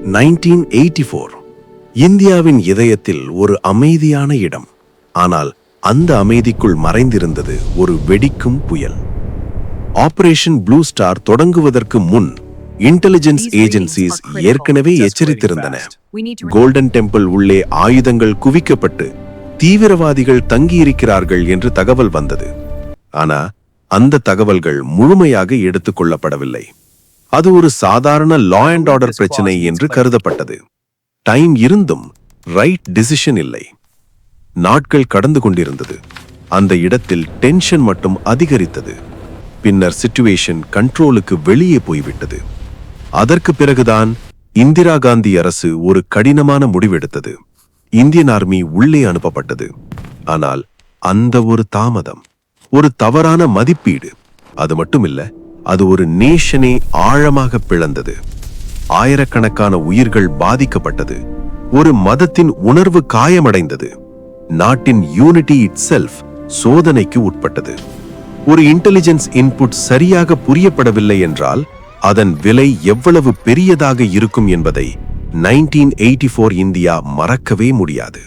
1984 இந்தியாவின் இதயத்தில் ஒரு அமைதியான இடம். ஆனால் அந்த அமைதிக்குள் மறைந்திருந்தது ஒரு வெடிக்கும் புயல். ஆபரேஷன் ப்ளூ ஸ்டார் தொடங்குவதற்கு முன் இன்டெலிஜென்ஸ் ஏஜென்சிஸ் ஏற்கனவே எச்சரித்திருந்தன. கோல்டன் டெம்பிள் உள்ளே ஆயுதங்கள் குவிக்கப்பட்டு தீவிரவாதிகள் தங்கியிருக்கிறார்கள் என்று தகவல் வந்தது. ஆனா அந்த தகவல்கள் முழுமையாக எடுத்துக் கொள்ளப்படவில்லை. அது ஒரு சாதாரண லா அண்ட் ஆர்டர் பிரச்சனை என்று கருதப்பட்டது. டைம் இருந்தும் ரைட் டிசிஷன் இல்லை. நாட்கள் கடந்து கொண்டிருந்தது. அந்த இடத்தில் டென்ஷன் மட்டும் அதிகரித்தது. பின்னர் சிச்சுவேஷன் கண்ட்ரோலுக்கு வெளியே போய்விட்டது. அதற்கு பிறகுதான் இந்திரா காந்தி அரசு ஒரு கடினமான முடிவெடுத்தது. இந்தியன் ஆர்மி உள்ளே அனுப்பப்பட்டது. ஆனால் அந்த ஒரு தாமதம், ஒரு தவறான மதிப்பீடு, அது மட்டுமில்ல, அது ஒரு நேஷனே ஆழமாக பிளந்தது. ஆயிரக்கணக்கான உயிர்கள் பாதிக்கப்பட்டது. ஒரு மதத்தின் உணர்வு காயமடைந்தது. நாட்டின் யூனிட்டி இட்செல்ஃப் சோதனைக்கு உட்பட்டது. ஒரு இன்டெலிஜென்ஸ் இன்புட் சரியாக புரியப்படவில்லை என்றால் அதன் விலை எவ்வளவு பெரியதாக இருக்கும் என்பதை 1984 இந்தியா மறக்கவே முடியாது.